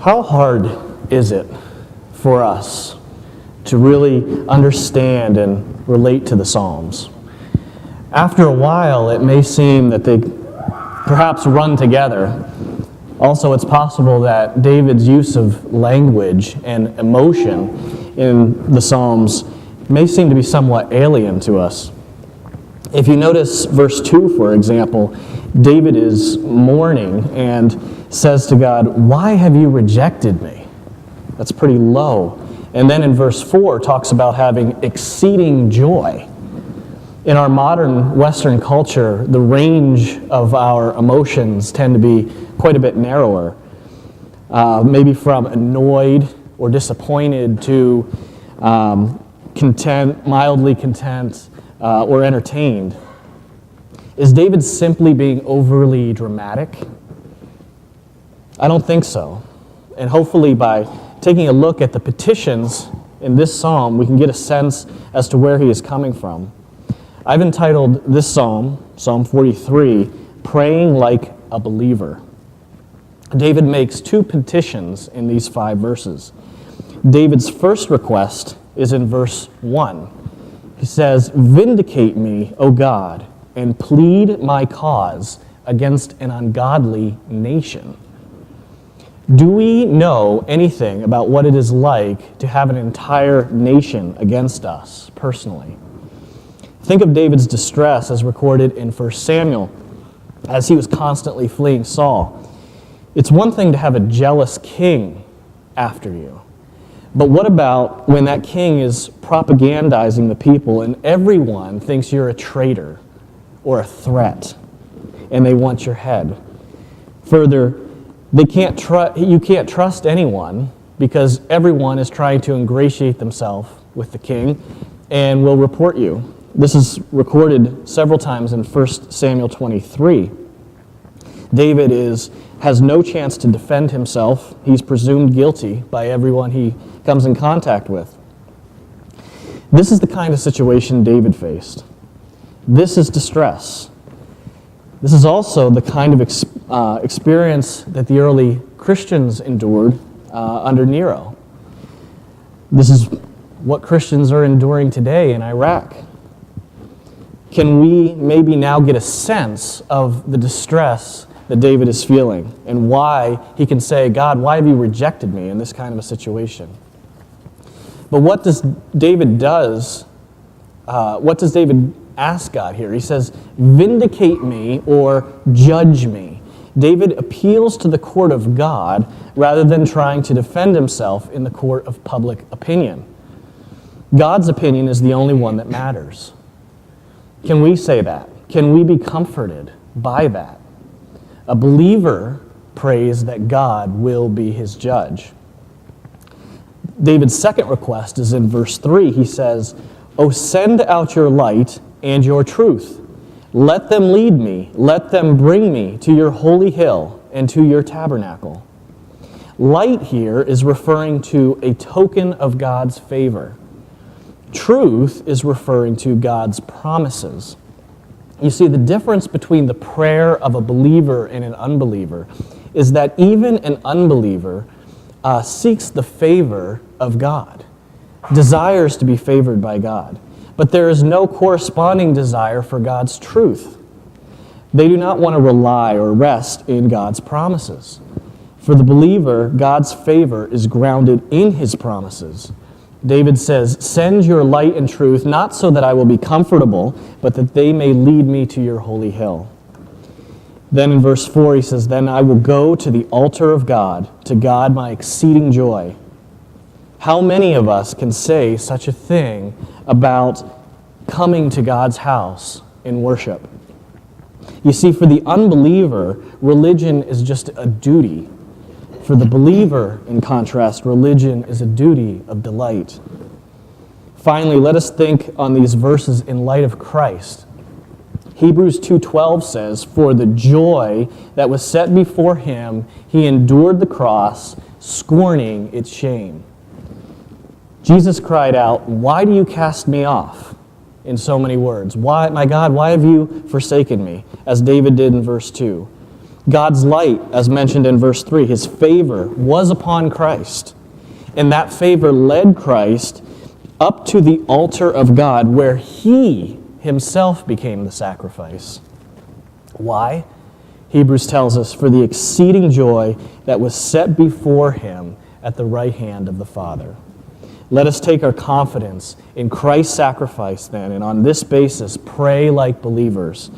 How hard is it for us to really understand and relate to the Psalms? After a while, it may seem that they perhaps run together. Also, it's possible that David's use of language and emotion in the Psalms may seem to be somewhat alien to us. If you notice verse 2, for example, David is mourning and says to God, "Why have you rejected me?" That's pretty low. And then in verse 4, talks about having exceeding joy. In our modern Western culture, the range of our emotions tend to be quite a bit narrower. Maybe from annoyed or disappointed to content, mildly content, or entertained. Is David simply being overly dramatic? I don't think so. And hopefully by taking a look at the petitions in this psalm, we can get a sense as to where he is coming from. I've entitled this psalm, Psalm 43, Praying Like a Believer. David makes two petitions in these 5 verses. David's first request is in verse 1. He says, "Vindicate me, O God, and plead my cause against an ungodly nation." Do we know anything about what it is like to have an entire nation against us personally? Think of David's distress as recorded in 1 Samuel, as he was constantly fleeing Saul. It's one thing to have a jealous king after you, but what about when that king is propagandizing the people and everyone thinks you're a traitor or a threat and they want your head? Further, you can't trust anyone because everyone is trying to ingratiate themselves with the king and will report you. This is recorded several times in 1 Samuel 23. David has no chance to defend himself. He's presumed guilty by everyone he comes in contact with. This is the kind of situation David faced. This is distress. This is also the kind of experience that the early Christians endured under Nero. This is what Christians are enduring today in Iraq. Can we maybe now get a sense of the distress that David is feeling and why he can say, "God, why have you rejected me in this kind of a situation?" But what does David ask God here? He says, "Vindicate me," or "judge me." David appeals to the court of God rather than trying to defend himself in the court of public opinion. God's opinion is the only one that matters. Can we say that? Can we be comforted by that? A believer prays that God will be his judge. David's second request is in verse 3. He says, "O send out your light and your truth. Let them lead me. Let them bring me to your holy hill and to your tabernacle." Light here is referring to a token of God's favor. Truth is referring to God's promises. You see, the difference between the prayer of a believer and an unbeliever is that even an unbeliever seeks the favor of God, desires to be favored by God. But there is no corresponding desire for God's truth. They do not want to rely or rest in God's promises. For the believer, God's favor is grounded in his promises. David says, "Send your light and truth, not so that I will be comfortable, but that they may lead me to your holy hill." Then in verse 4 he says, "Then I will go to the altar of God, to God my exceeding joy." How many of us can say such a thing about coming to God's house in worship? You see, for the unbeliever, religion is just a duty. For the believer, in contrast, religion is a duty of delight. Finally, let us think on these verses in light of Christ. Hebrews 2:12 says, "For the joy that was set before him, he endured the cross, scorning its shame." Jesus cried out, "Why do you cast me off?" in so many words. "Why, my God, why have you forsaken me?" as David did in verse 2. God's light, as mentioned in verse 3, his favor was upon Christ. And that favor led Christ up to the altar of God, where he himself became the sacrifice. Why? Hebrews tells us, for the exceeding joy that was set before him at the right hand of the Father. Let us take our confidence in Christ's sacrifice then, and on this basis pray like believers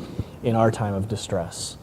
in our time of distress.